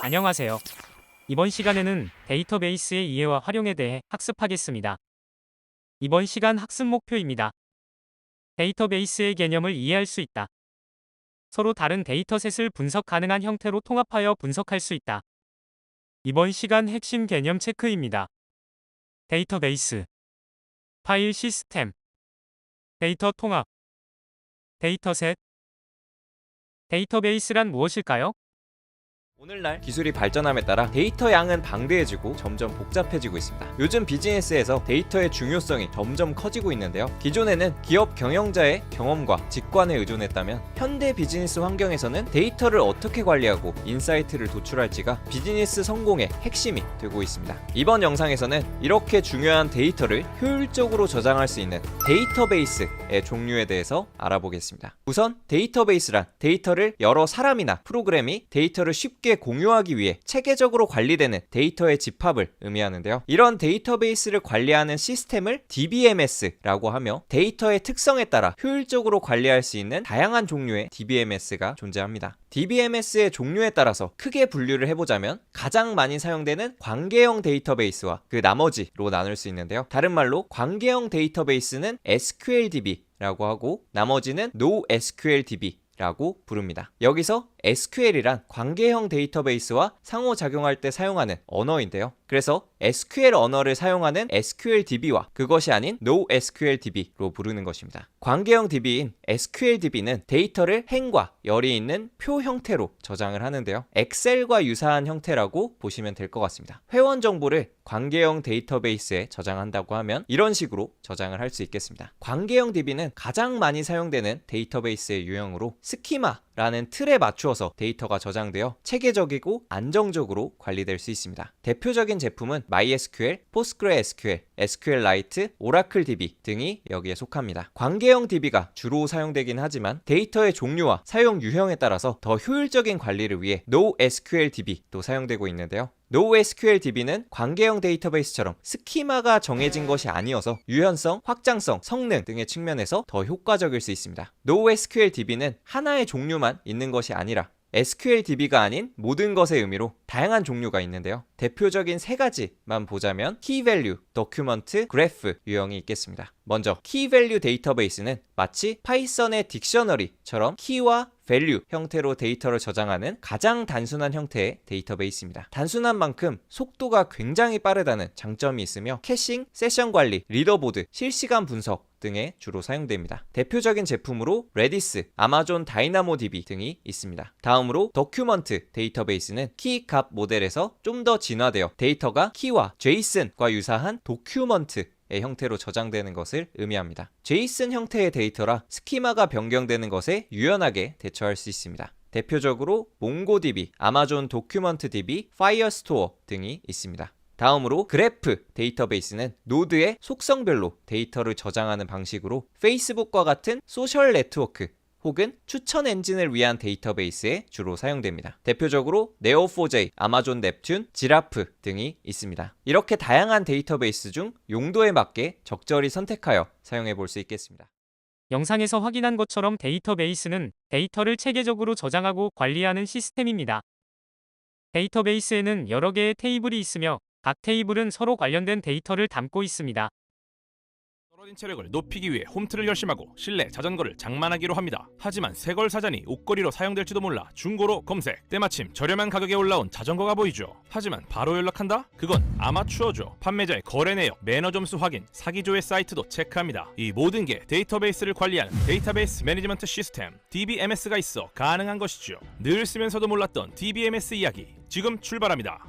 안녕하세요. 이번 시간에는 데이터베이스의 이해와 활용에 대해 학습하겠습니다. 이번 시간 학습 목표입니다. 데이터베이스의 개념을 이해할 수 있다. 서로 다른 데이터셋을 분석 가능한 형태로 통합하여 분석할 수 있다. 이번 시간 핵심 개념 체크입니다. 데이터베이스, 파일 시스템, 데이터 통합, 데이터셋. 데이터베이스란 무엇일까요? 오늘날 기술이 발전함에 따라 데이터 양은 방대해지고 점점 복잡해지고 있습니다. 요즘 비즈니스에서 데이터의 중요성이 점점 커지고 있는데요. 기존에는 기업 경영자의 경험과 직관에 의존했다면 현대 비즈니스 환경에서는 데이터를 어떻게 관리하고 인사이트를 도출할지가 비즈니스 성공의 핵심이 되고 있습니다. 이번 영상에서는 이렇게 중요한 데이터를 효율적으로 저장할 수 있는 데이터베이스의 종류에 대해서 알아보겠습니다. 우선 데이터베이스란 데이터를 여러 사람이나 프로그램이 데이터를 쉽게 공유하기 위해 체계적으로 관리되는 데이터의 집합을 의미하는데요. 이런 데이터베이스를 관리하는 시스템을 DBMS라고 하며 데이터의 특성에 따라 효율적으로 관리할 수 있는 다양한 종류의 DBMS가 존재합니다. DBMS의 종류에 따라서 크게 분류를 해보자면 가장 많이 사용되는 관계형 데이터베이스와 그 나머지로 나눌 수 있는데요. 다른 말로 관계형 데이터베이스는 SQLDB라고 하고 나머지는 NoSQLDB 라고 부릅니다. 여기서 SQL이란 관계형 데이터베이스와 상호작용할 때 사용하는 언어인데요. 그래서 SQL 언어를 사용하는 SQLDB와 그것이 아닌 NoSQLDB로 부르는 것입니다. 관계형 DB인 SQLDB는 데이터를 행과 열이 있는 표 형태로 저장을 하는데요. 엑셀과 유사한 형태라고 보시면 될 것 같습니다. 회원 정보를 관계형 데이터베이스에 저장한다고 하면 이런 식으로 저장을 할 수 있겠습니다. 관계형 DB는 가장 많이 사용되는 데이터베이스의 유형으로 스키마라는 틀에 맞추어서 데이터가 저장되어 체계적이고 안정적으로 관리될 수 있습니다. 대표적인 제품은 MySQL, PostgreSQL, SQLite, Oracle DB 등이 여기에 속합니다. 관계형 DB가 주로 사용되긴 하지만 데이터의 종류와 사용 유형에 따라서 더 효율적인 관리를 위해 NoSQLDB도 사용되고 있는데요. NoSQLDB는 관계형 데이터베이스처럼 스키마가 정해진 것이 아니어서 유연성, 확장성, 성능 등의 측면에서 더 효과적일 수 있습니다. NoSQLDB는 하나의 종류만 있는 것이 아니라 SQLDB가 아닌 모든 것의 의미로 다양한 종류가 있는데요. 대표적인 세 가지만 보자면 Key Value, Document, Graph 유형이 있겠습니다. 먼저 Key Value 데이터베이스는 마치 파이썬의 딕셔너리처럼 키와 value 형태로 데이터를 저장하는 가장 단순한 형태의 데이터베이스입니다. 단순한 만큼 속도가 굉장히 빠르다는 장점이 있으며 캐싱, 세션 관리, 리더보드, 실시간 분석 등에 주로 사용됩니다. 대표적인 제품으로 레디스, 아마존 다이나모DB 등이 있습니다. 다음으로 더큐먼트 데이터베이스는 키 값 모델에서 좀 더 진화되어 데이터가 키와 JSON과 유사한 도큐먼트 의 형태로 저장되는 것을 의미합니다. JSON 형태의 데이터라 스키마가 변경되는 것에 유연하게 대처할 수 있습니다. 대표적으로 몽고DB, 아마존 도큐먼트 DB, 파이어스토어 등이 있습니다. 다음으로 그래프 데이터베이스는 노드의 속성별로 데이터를 저장하는 방식으로 페이스북과 같은 소셜 네트워크 혹은 추천 엔진을 위한 데이터베이스에 주로 사용됩니다. 대표적으로 네오4j, 아마존 넵튠, 지라프 등이 있습니다. 이렇게 다양한 데이터베이스 중 용도에 맞게 적절히 선택하여 사용해 볼 수 있겠습니다. 영상에서 확인한 것처럼 데이터베이스는 데이터를 체계적으로 저장하고 관리하는 시스템입니다. 데이터베이스에는 여러 개의 테이블이 있으며 각 테이블은 서로 관련된 데이터를 담고 있습니다. 떨어진 체력을 높이기 위해 홈트를 열심하고 실내 자전거를 장만하기로 합니다. 하지만 새걸 사자니 옷걸이로 사용될지도 몰라 중고로 검색. 때마침 저렴한 가격에 올라온 자전거가 보이죠. 하지만 바로 연락한다? 그건 아마추어죠. 판매자의 거래 내역, 매너 점수 확인, 사기조회 사이트도 체크합니다. 이 모든 게 데이터베이스를 관리하는 데이터베이스 매니지먼트 시스템 DBMS가 있어 가능한 것이죠. 늘 쓰면서도 몰랐던 DBMS 이야기 지금 출발합니다.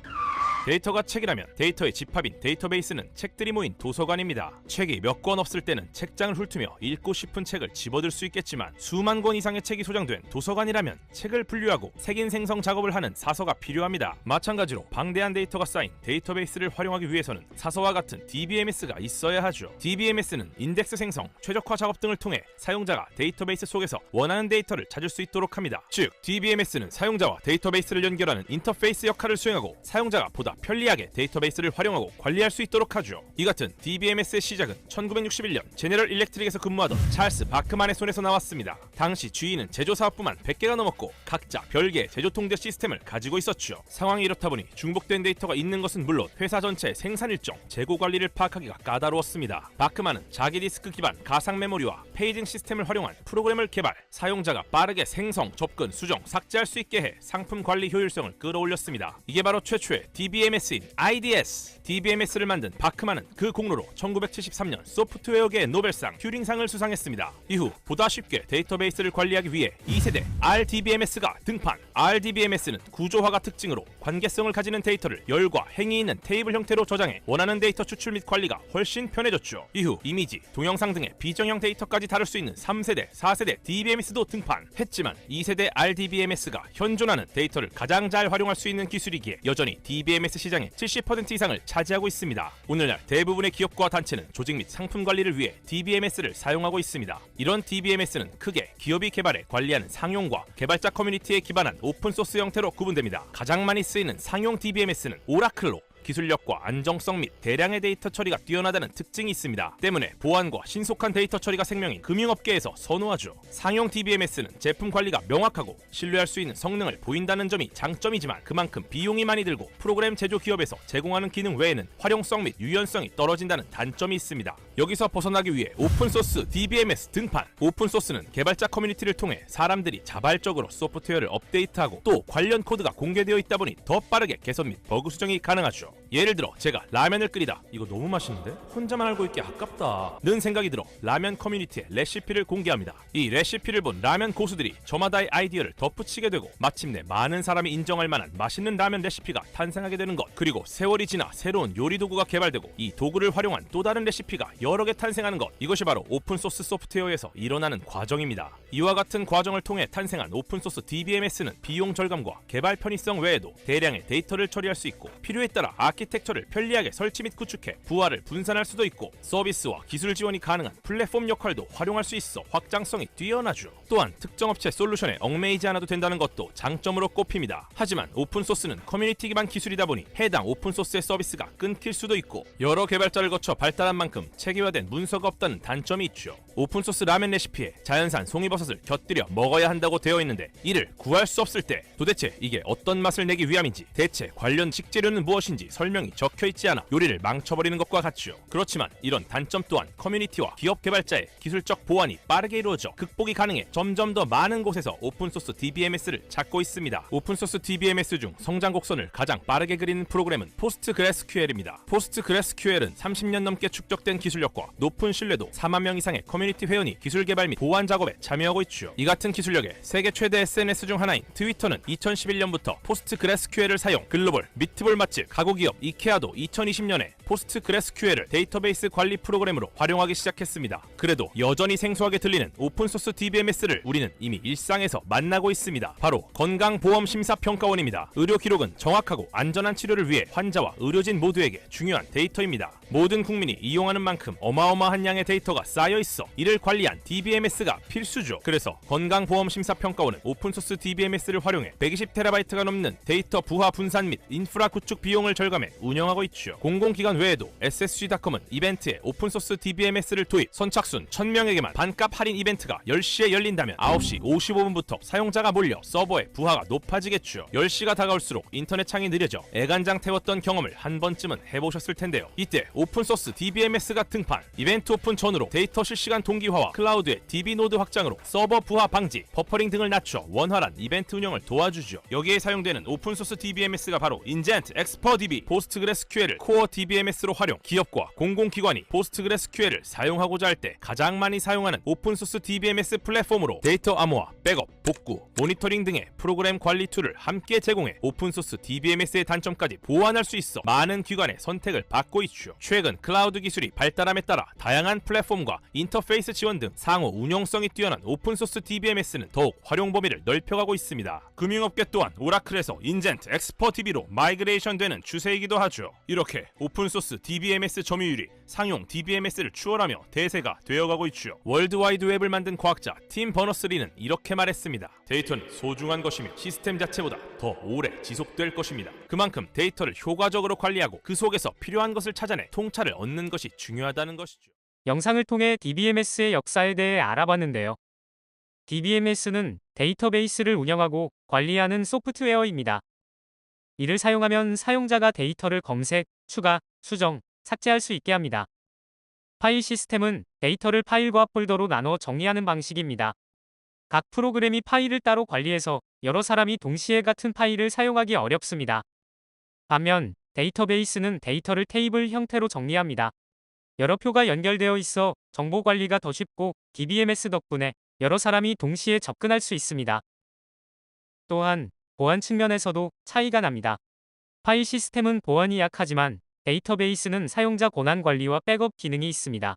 데이터가 책이라면 데이터의 집합인 데이터베이스는 책들이 모인 도서관입니다. 책이 몇 권 없을 때는 책장을 훑으며 읽고 싶은 책을 집어들 수 있겠지만 수만 권 이상의 책이 소장된 도서관이라면 책을 분류하고 색인 생성 작업을 하는 사서가 필요합니다. 마찬가지로 방대한 데이터가 쌓인 데이터베이스를 활용하기 위해서는 사서와 같은 DBMS가 있어야 하죠. DBMS는 인덱스 생성, 최적화 작업 등을 통해 사용자가 데이터베이스 속에서 원하는 데이터를 찾을 수 있도록 합니다. 즉, DBMS는 사용자와 데이터베이스를 연결하는 인터페이스 역할을 수행하고 사용자가 보다 모두가 편리하게 데이터베이스를 활용하고 관리할 수 있도록 하죠. 이 같은 DBMS의 시작은 1961년 제네럴 일렉트릭에서 근무하던 찰스 바크만의 손에서 나왔습니다. 당시 GE는 제조사업부만 100개가 넘었고 각자 별개의 제조 통제 시스템을 가지고 있었죠. 상황이 이렇다 보니 중복된 데이터가 있는 것은 물론 회사 전체의 생산 일정, 재고 관리를 파악하기가 까다로웠습니다. 바크만은 자기 디스크 기반 가상 메모리와 페이징 시스템을 활용한 프로그램을 개발, 사용자가 빠르게 생성, 접근, 수정, 삭제할 수 있게 해 상품 관리 효율성을 끌어올렸습니다. 이게 바로 최초의 DBMS인 IDS. DBMS를 만든 바크만은 그 공로로 1973년 소프트웨어계의 노벨상 튜링상을 수상했습니다. 이후 보다 쉽게 데이터베이스를 관리하기 위해 2세대 RDBMS가 등판. RDBMS는 구조화가 특징으로 관계성을 가지는 데이터를 열과 행이 있는 테이블 형태로 저장해 원하는 데이터 추출 및 관리가 훨씬 편해졌죠. 이후 이미지, 동영상 등의 비정형 데이터까지 다룰 수 있는 3세대, 4세대 DBMS도 등판했지만 2세대 RDBMS가 현존하는 데이터를 가장 잘 활용할 수 있는 기술이기에 여전히 DBMS 시장의 70% 이상을 차지하고 있습니다. 오늘날 대부분의 기업과 단체는 조직 및 상품 관리를 위해 DBMS를 사용하고 있습니다. 이런 DBMS는 크게 기업이 개발해 관리하는 상용과 개발자 커뮤니티에 기반한 오픈소스 형태로 구분됩니다. 가장 많이 쓰이는 상용 DBMS는 오라클로 기술력과 안정성 및 대량의 데이터 처리가 뛰어나다는 특징이 있습니다. 때문에 보안과 신속한 데이터 처리가 생명인 금융업계에서 선호하죠. 상용 DBMS는 제품 관리가 명확하고 신뢰할 수 있는 성능을 보인다는 점이 장점이지만 그만큼 비용이 많이 들고 프로그램 제조 기업에서 제공하는 기능 외에는 활용성 및 유연성이 떨어진다는 단점이 있습니다. 여기서 벗어나기 위해 오픈소스 DBMS 등판. 오픈소스는 개발자 커뮤니티를 통해 사람들이 자발적으로 소프트웨어를 업데이트하고 또 관련 코드가 공개되어 있다 보니 더 빠르게 개선 및 버그 수정이 가능하죠. 예를 들어 제가 라면을 끓이다, 이거 너무 맛있는데? 혼자만 알고 있기 아깝다 는 생각이 들어 라면 커뮤니티에 레시피를 공개합니다. 이 레시피를 본 라면 고수들이 저마다의 아이디어를 덧붙이게 되고 마침내 많은 사람이 인정할 만한 맛있는 라면 레시피가 탄생하게 되는 것. 그리고 세월이 지나 새로운 요리 도구가 개발되고 이 도구를 활용한 또 다른 레시피가 여러 개 탄생하는 것. 이것이 바로 오픈소스 소프트웨어에서 일어나는 과정입니다. 이와 같은 과정을 통해 탄생한 오픈소스 DBMS는 비용 절감과 개발 편의성 외에도 대량의 데이터를 처리할 수 있고 필요에 따라 아키텍처를 편리하게 설치 및 구축해 부하를 분산할 수도 있고 서비스와 기술 지원이 가능한 플랫폼 역할도 활용할 수 있어 확장성이 뛰어나죠. 또한 특정 업체 솔루션에 얽매이지 않아도 된다는 것도 장점으로 꼽힙니다. 하지만 오픈소스는 커뮤니티 기반 기술이다 보니 해당 오픈소스의 서비스가 끊길 수도 있고 여러 개발자를 거쳐 발달한 만큼 체계화된 문서가 없다는 단점이 있죠. 오픈소스 라면 레시피에 자연산 송이버섯을 곁들여 먹어야 한다고 되어 있는데 이를 구할 수 없을 때 도대체 이게 어떤 맛을 내기 위함인지, 대체 관련 식재료는 무엇인지 설명이 적혀있지 않아 요리를 망쳐버리는 것과 같죠. 그렇지만 이런 단점 또한 커뮤니티와 기업 개발자의 기술적 보완이 빠르게 이루어져 극복이 가능해 점점 더 많은 곳에서 오픈소스 DBMS를 찾고 있습니다. 오픈소스 DBMS 중 성장 곡선을 가장 빠르게 그리는 프로그램은 포스트그레스QL입니다. 포스트그레스QL은 30년 넘게 축적된 기술력과 높은 신뢰도, 4만 명 이상의 커뮤니티 회원이 기술 개발 및 보완 작업에 참여하고 있죠. 이 같은 기술력에 세계 최대 SNS 중 하나인 트위터는 2011년부터 포스트그레스QL을 사용, 글로벌 미트볼 맛집 가구 기업 이케아도 2020년에 포스트그레스QL을 데이터베이스 관리 프로그램으로 활용하기 시작했습니다. 그래도 여전히 생소하게 들리는 오픈소스 DBMS를 우리는 이미 일상에서 만나고 있습니다. 바로 건강보험심사평가원입니다. 의료 기록은 정확하고 안전한 치료를 위해 환자와 의료진 모두에게 중요한 데이터입니다. 모든 국민이 이용하는 만큼 어마어마한 양의 데이터가 쌓여 있어 이를 관리한 DBMS가 필수죠. 그래서 건강보험심사평가원은 오픈소스 DBMS를 활용해 120TB가 넘는 데이터 부하 분산 및 인프라 구축 비용을 절감해 운영하고 있죠. 공공기관 외에도 SSG닷컴은 이벤트에 오픈소스 DBMS를 도입, 선착순 1000명에게만 반값 할인 이벤트가 10시에 열린다면 9시 55분부터 사용자가 몰려 서버의 부하가 높아지겠죠. 10시가 다가올수록 인터넷 창이 느려져 애간장 태웠던 경험을 한 번쯤은 해보셨을 텐데요. 이때 오픈소스 DBMS가 등판. 이벤트 오픈 전후로 데이터 실시간 동기화와 클라우드의 DB 노드 확장으로 서버 부하 방지, 버퍼링 등을 낮춰 원활한 이벤트 운영을 도와주죠. 여기에 사용되는 오픈소스 DBMS가 바로 인젠트, 엑스퍼DB, 포스트그레스QL을 코어 DBMS로 활용. 기업과 공공기관이 포스트그레스QL을 사용하고자 할 때 가장 많이 사용하는 오픈소스 DBMS 플랫폼으로 데이터 암호화, 백업, 복구, 모니터링 등의 프로그램 관리 툴을 함께 제공해 오픈소스 DBMS의 단점까지 보완할 수 있어 많은 기관의 선택을 받고 있죠. 최근 클라우드 기술이 발달함에 따라 다양한 플랫폼과 인터페이스 지원 등 상호 운용성이 뛰어난 오픈소스 DBMS는 더욱 활용 범위를 넓혀가고 있습니다. 금융업계 또한 오라클에서 인젠트, 엑스퍼DB로 마이그레이션 되는 추세이기도 하죠. 이렇게 오픈소스 오픈소스 DBMS 점유율이 상용 DBMS를 추월하며 대세가 되어가고 있죠. 월드와이드 웹을 만든 과학자 팀 버너스리는 이렇게 말했습니다. 데이터는 소중한 것이며 시스템 자체보다 더 오래 지속될 것입니다. 그만큼 데이터를 효과적으로 관리하고 그 속에서 필요한 것을 찾아내 통찰을 얻는 것이 중요하다는 것이죠. 영상을 통해 DBMS의 역사에 대해 알아봤는데요. DBMS는 데이터베이스를 운영하고 관리하는 소프트웨어입니다. 이를 사용하면 사용자가 데이터를 검색, 추가, 수정, 삭제할 수 있게 합니다. 파일 시스템은 데이터를 파일과 폴더로 나눠 정리하는 방식입니다. 각 프로그램이 파일을 따로 관리해서 여러 사람이 동시에 같은 파일을 사용하기 어렵습니다. 반면 데이터베이스는 데이터를 테이블 형태로 정리합니다. 여러 표가 연결되어 있어 정보 관리가 더 쉽고 DBMS 덕분에 여러 사람이 동시에 접근할 수 있습니다. 또한 보안 측면에서도 차이가 납니다. 파일 시스템은 보안이 약하지만 데이터베이스는 사용자 권한 관리와 백업 기능이 있습니다.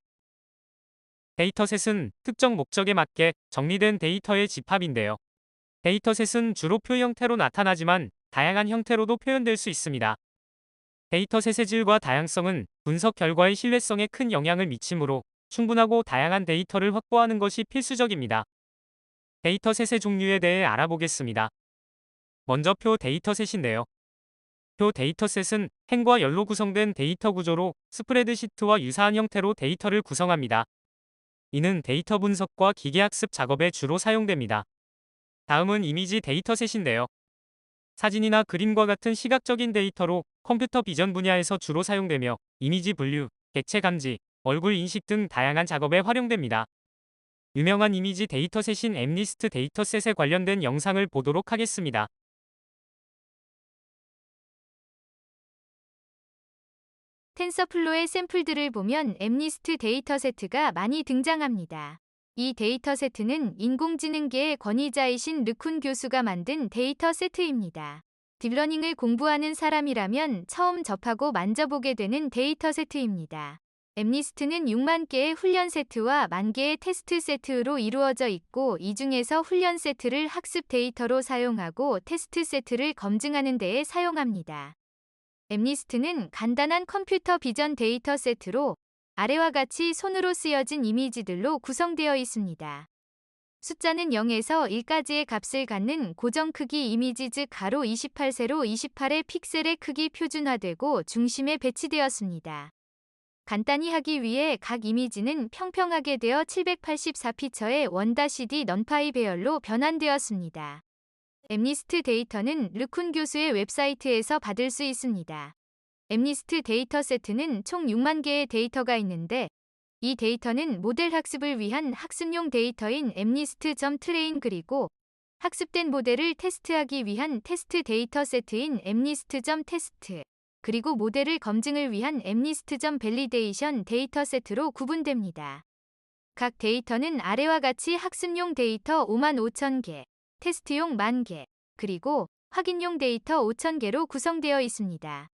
데이터셋은 특정 목적에 맞게 정리된 데이터의 집합인데요. 데이터셋은 주로 표 형태로 나타나지만 다양한 형태로도 표현될 수 있습니다. 데이터셋의 질과 다양성은 분석 결과의 신뢰성에 큰 영향을 미치므로 충분하고 다양한 데이터를 확보하는 것이 필수적입니다. 데이터셋의 종류에 대해 알아보겠습니다. 먼저 표 데이터셋인데요. 표 데이터셋은 행과 열로 구성된 데이터 구조로 스프레드시트와 유사한 형태로 데이터를 구성합니다. 이는 데이터 분석과 기계학습 작업에 주로 사용됩니다. 다음은 이미지 데이터셋인데요. 사진이나 그림과 같은 시각적인 데이터로 컴퓨터 비전 분야에서 주로 사용되며 이미지 분류, 객체 감지, 얼굴 인식 등 다양한 작업에 활용됩니다. 유명한 이미지 데이터셋인 엠니스트 데이터셋에 관련된 영상을 보도록 하겠습니다. 텐서플로의 샘플들을 보면 엠니스트 데이터세트가 많이 등장합니다. 이 데이터세트는 인공지능계의 권위자이신 르쿤 교수가 만든 데이터세트입니다. 딥러닝을 공부하는 사람이라면 처음 접하고 만져보게 되는 데이터세트입니다. 엠니스트는 6만 개의 훈련 세트와 1만 개의 테스트 세트로 이루어져 있고 이 중에서 훈련 세트를 학습 데이터로 사용하고 테스트 세트를 검증하는 데에 사용합니다. 엠니스트는 간단한 컴퓨터 비전 데이터 세트로 아래와 같이 손으로 쓰여진 이미지들로 구성되어 있습니다. 숫자는 0에서 1까지의 값을 갖는 고정 크기 이미지 즉 가로 28세로 28의 픽셀의 크기 표준화되고 중심에 배치되었습니다. 간단히 하기 위해 각 이미지는 평평하게 되어 784피처의 1-D 넌파이 배열로 변환되었습니다. 엠니스트 데이터는 르쿤 교수의 웹사이트에서 받을 수 있습니다. 엠니스트 데이터 세트는 총 6만 개의 데이터가 있는데 이 데이터는 모델 학습을 위한 학습용 데이터인 엠니스트.트레인 그리고 학습된 모델을 테스트하기 위한 테스트 데이터 세트인 엠니스트.테스트 그리고 모델을 검증을 위한 엠니스트.밸리데이션 데이터 세트로 구분됩니다. 각 데이터는 아래와 같이 학습용 데이터 55,000개, 테스트용 10,000개, 그리고 확인용 데이터 5,000개로 구성되어 있습니다.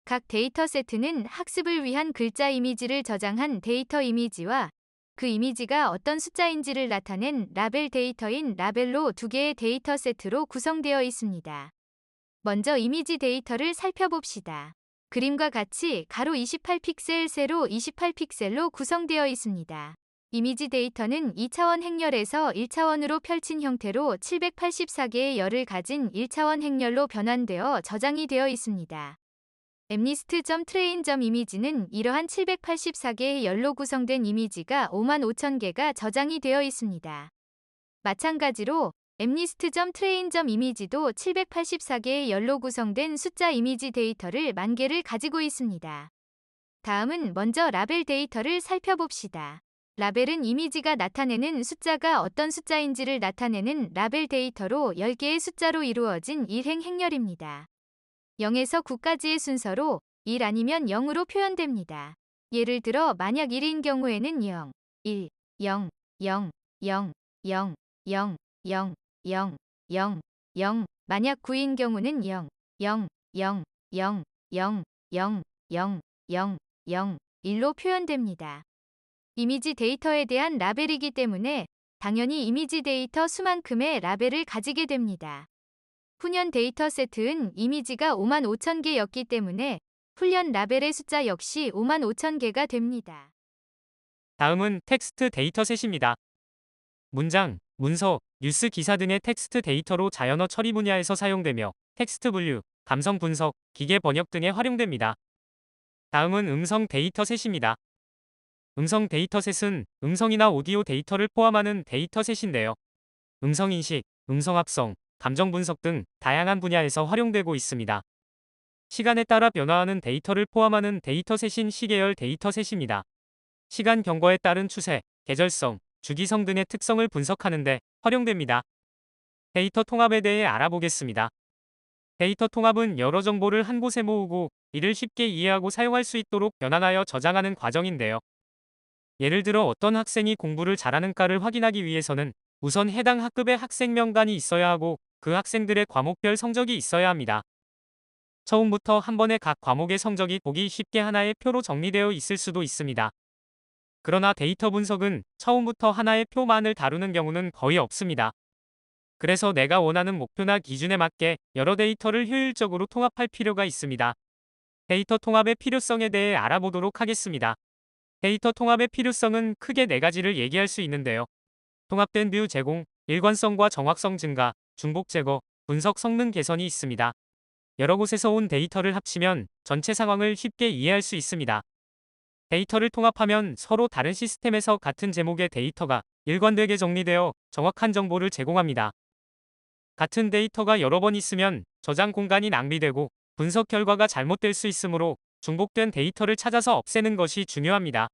각 데이터 세트는 학습을 위한 글자 이미지를 저장한 데이터 이미지와 그 이미지가 어떤 숫자인지를 나타낸 라벨 데이터인 라벨로 2개의 데이터 세트로 구성되어 있습니다. 먼저 이미지 데이터를 살펴봅시다. 그림과 같이 가로 28픽셀, 세로 28픽셀로 구성되어 있습니다. 이미지 데이터는 2차원 행렬에서 1차원으로 펼친 형태로 784개의 열을 가진 1차원 행렬로 변환되어 저장이 되어 있습니다. 엠니스트.트레인.이미지는 이러한 784개의 열로 구성된 이미지가 55,000개가 저장이 되어 있습니다. 마찬가지로 엠니스트.트레인.이미지도 784개의 열로 구성된 숫자 이미지 데이터를 10,000개를 가지고 있습니다. 다음은 먼저 라벨 데이터를 살펴봅시다. 라벨은 이미지가 나타내는 숫자가 어떤 숫자인지를 나타내는 라벨 데이터로 10개의 숫자로 이루어진 일행 행렬입니다. 0에서 9까지의 순서로 1 아니면 0으로 표현됩니다. 예를 들어 만약 1인 경우에는 0, 1, 0, 0, 0, 0, 0, 0, 0, 0, 0, 만약 9인 경우는 0, 0, 0, 0, 0, 0, 0, 0, 0, 1로 표현됩니다. 이미지 데이터에 대한 라벨이기 때문에 당연히 이미지 데이터 수만큼의 라벨을 가지게 됩니다. 훈련 데이터 세트는 이미지가 55,000개였기 때문에 훈련 라벨의 숫자 역시 55,000개가 됩니다. 다음은 텍스트 데이터셋입니다. 문장, 문서, 뉴스 기사 등의 텍스트 데이터로 자연어 처리 분야에서 사용되며 텍스트 분류, 감성 분석, 기계 번역 등에 활용됩니다. 다음은 음성 데이터셋입니다. 음성 데이터셋은 음성이나 오디오 데이터를 포함하는 데이터셋인데요. 음성 인식, 음성 합성, 감정 분석 등 다양한 분야에서 활용되고 있습니다. 시간에 따라 변화하는 데이터를 포함하는 데이터셋인 시계열 데이터셋입니다. 시간 경과에 따른 추세, 계절성, 주기성 등의 특성을 분석하는 데 활용됩니다. 데이터 통합에 대해 알아보겠습니다. 데이터 통합은 여러 정보를 한 곳에 모으고 이를 쉽게 이해하고 사용할 수 있도록 변환하여 저장하는 과정인데요. 예를 들어 어떤 학생이 공부를 잘하는가를 확인하기 위해서는 우선 해당 학급의 학생 명단이 있어야 하고 그 학생들의 과목별 성적이 있어야 합니다. 처음부터 한 번에 각 과목의 성적이 보기 쉽게 하나의 표로 정리되어 있을 수도 있습니다. 그러나 데이터 분석은 처음부터 하나의 표만을 다루는 경우는 거의 없습니다. 그래서 내가 원하는 목표나 기준에 맞게 여러 데이터를 효율적으로 통합할 필요가 있습니다. 데이터 통합의 필요성에 대해 알아보도록 하겠습니다. 데이터 통합의 필요성은 크게 네 가지를 얘기할 수 있는데요. 통합된 뷰 제공, 일관성과 정확성 증가, 중복 제거, 분석 성능 개선이 있습니다. 여러 곳에서 온 데이터를 합치면 전체 상황을 쉽게 이해할 수 있습니다. 데이터를 통합하면 서로 다른 시스템에서 같은 제목의 데이터가 일관되게 정리되어 정확한 정보를 제공합니다. 같은 데이터가 여러 번 있으면 저장 공간이 낭비되고 분석 결과가 잘못될 수 있으므로 중복된 데이터를 찾아서 없애는 것이 중요합니다.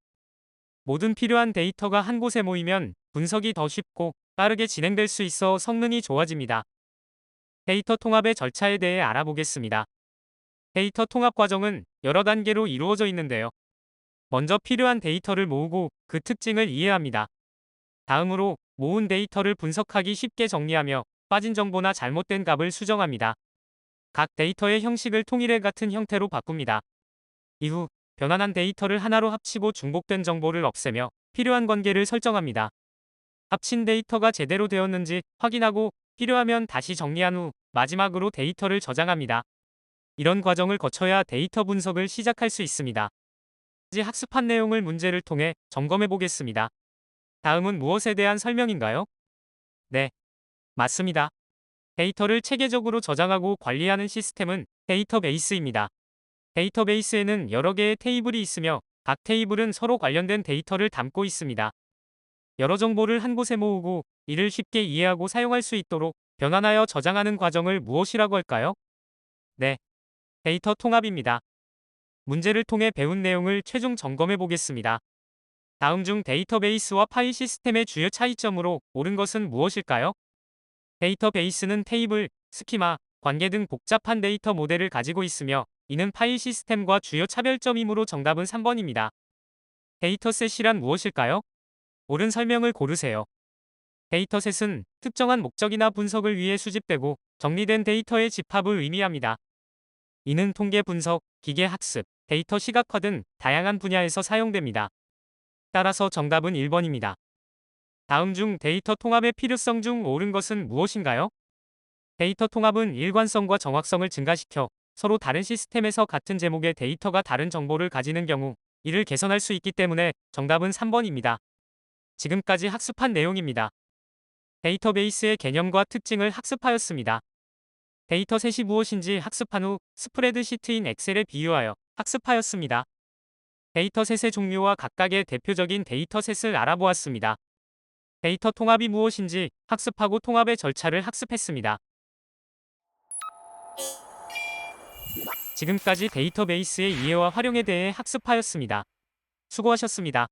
모든 필요한 데이터가 한 곳에 모이면 분석이 더 쉽고 빠르게 진행될 수 있어 성능이 좋아집니다. 데이터 통합의 절차에 대해 알아보겠습니다. 데이터 통합 과정은 여러 단계로 이루어져 있는데요. 먼저 필요한 데이터를 모으고 그 특징을 이해합니다. 다음으로 모은 데이터를 분석하기 쉽게 정리하며 빠진 정보나 잘못된 값을 수정합니다. 각 데이터의 형식을 통일해 같은 형태로 바꿉니다. 이후 변환한 데이터를 하나로 합치고 중복된 정보를 없애며 필요한 관계를 설정합니다. 합친 데이터가 제대로 되었는지 확인하고 필요하면 다시 정리한 후 마지막으로 데이터를 저장합니다. 이런 과정을 거쳐야 데이터 분석을 시작할 수 있습니다. 학습한 내용을 문제를 통해 점검해 보겠습니다. 다음은 무엇에 대한 설명인가요? 네, 맞습니다. 데이터를 체계적으로 저장하고 관리하는 시스템은 데이터베이스입니다. 데이터베이스에는 여러 개의 테이블이 있으며 각 테이블은 서로 관련된 데이터를 담고 있습니다. 여러 정보를 한 곳에 모으고 이를 쉽게 이해하고 사용할 수 있도록 변환하여 저장하는 과정을 무엇이라고 할까요? 네, 데이터 통합입니다. 문제를 통해 배운 내용을 최종 점검해 보겠습니다. 다음 중 데이터베이스와 파일 시스템의 주요 차이점으로 옳은 것은 무엇일까요? 데이터베이스는 테이블, 스키마, 관계 등 복잡한 데이터 모델을 가지고 있으며 이는 파일 시스템과 주요 차별점이므로 정답은 3번입니다. 데이터셋이란 무엇일까요? 옳은 설명을 고르세요. 데이터셋은 특정한 목적이나 분석을 위해 수집되고 정리된 데이터의 집합을 의미합니다. 이는 통계 분석, 기계 학습, 데이터 시각화 등 다양한 분야에서 사용됩니다. 따라서 정답은 1번입니다. 다음 중 데이터 통합의 필요성 중 옳은 것은 무엇인가요? 데이터 통합은 일관성과 정확성을 증가시켜 서로 다른 시스템에서 같은 제목의 데이터가 다른 정보를 가지는 경우 이를 개선할 수 있기 때문에 정답은 3번입니다. 지금까지 학습한 내용입니다. 데이터베이스의 개념과 특징을 학습하였습니다. 데이터셋이 무엇인지 학습한 후 스프레드시트인 엑셀에 비유하여 학습하였습니다. 데이터셋의 종류와 각각의 대표적인 데이터셋을 알아보았습니다. 데이터 통합이 무엇인지 학습하고 통합의 절차를 학습했습니다. 지금까지 데이터베이스의 이해와 활용에 대해 학습하였습니다. 수고하셨습니다.